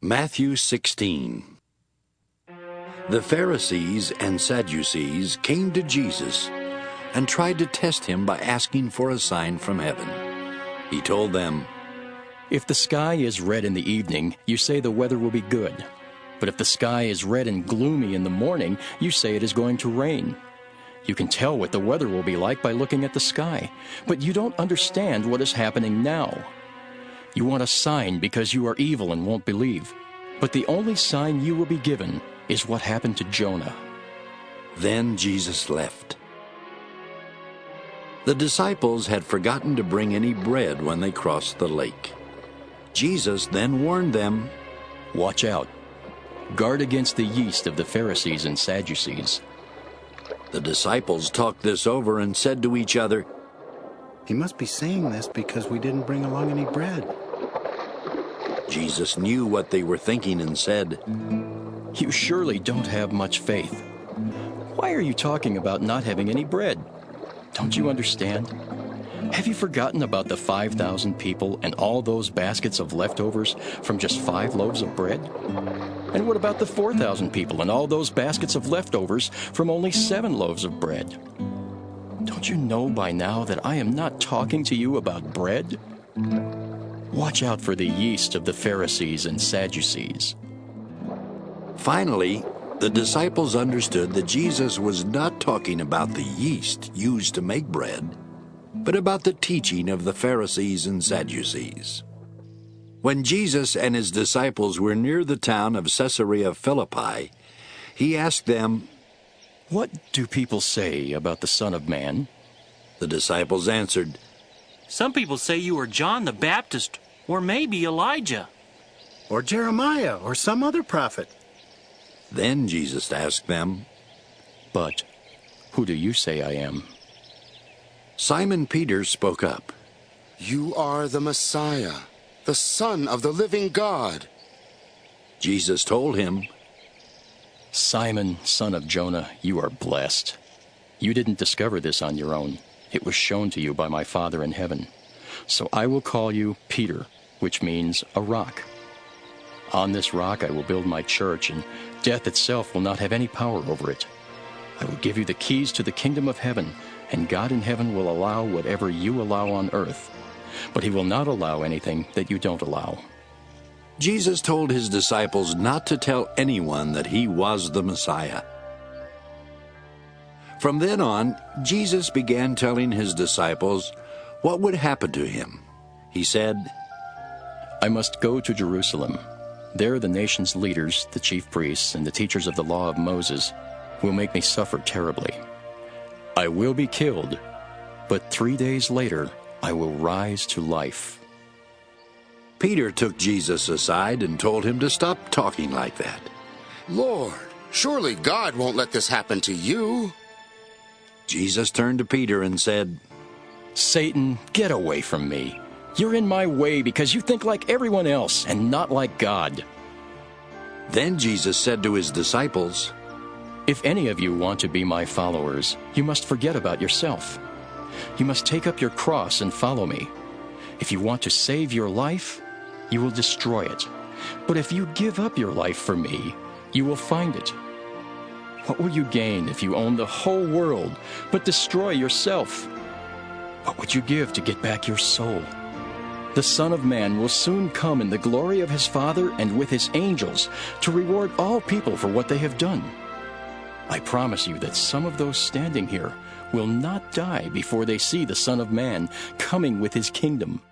Matthew 16. The Pharisees and Sadducees came to Jesus and tried to test him by asking for a sign from heaven. He told them, "If the sky is red in the evening, you say the weather will be good. But if the sky is red and gloomy in the morning, you say it is going to rain. You can tell what the weather will be like by looking at the sky, but you don't understand what is happening now. You want a sign because you are evil and won't believe. But the only sign you will be given is what happened to Jonah." Then Jesus left. The disciples had forgotten to bring any bread when they crossed the lake. Jesus then warned them, "Watch out. Guard against the yeast of the Pharisees and Sadducees." The disciples talked this over and said to each other, "He must be saying this because we didn't bring along any bread." Jesus knew what they were thinking and said, "You surely don't have much faith. Why are you talking about not having any bread? Don't you understand? Have you forgotten about the 5,000 people and all those baskets of leftovers from just 5 loaves of bread? And what about the 4,000 people and all those baskets of leftovers from only 7 loaves of bread? Don't you know by now that I am not talking to you about bread? Watch out for the yeast of the Pharisees and Sadducees." Finally, the disciples understood that Jesus was not talking about the yeast used to make bread, but about the teaching of the Pharisees and Sadducees. When Jesus and his disciples were near the town of Caesarea Philippi, he asked them, "What do people say about the Son of Man?" The disciples answered, "Some people say you are John the Baptist, or maybe Elijah." Or Jeremiah, or some other prophet. Then Jesus asked them, "But who do you say I am?" Simon Peter spoke up, "You are the Messiah, the Son of the living God." Jesus told him, "Simon, son of Jonah, you are blessed. You didn't discover this on your own. It was shown to you by my Father in heaven. So I will call you Peter, which means a rock. On this rock I will build my church, and death itself will not have any power over it. I will give you the keys to the kingdom of heaven, and God in heaven will allow whatever you allow on earth. But he will not allow anything that you don't allow." Jesus told his disciples not to tell anyone that he was the Messiah. From then on, Jesus began telling his disciples what would happen to him. He said, "I must go to Jerusalem. There the nation's leaders, the chief priests, and the teachers of the law of Moses will make me suffer terribly. I will be killed, but 3 days later I will rise to life." Peter took Jesus aside and told him to stop talking like that. "Lord, surely God won't let this happen to you." Jesus turned to Peter and said, "Satan, get away from me. You're in my way because you think like everyone else and not like God." Then Jesus said to his disciples, "If any of you want to be my followers, you must forget about yourself. You must take up your cross and follow me. If you want to save your life, you will destroy it. But if you give up your life for me, you will find it. What will you gain if you own the whole world but destroy yourself? What would you give to get back your soul? The Son of Man will soon come in the glory of his Father and with his angels to reward all people for what they have done. I promise you that some of those standing here will not die before they see the Son of Man coming with his kingdom."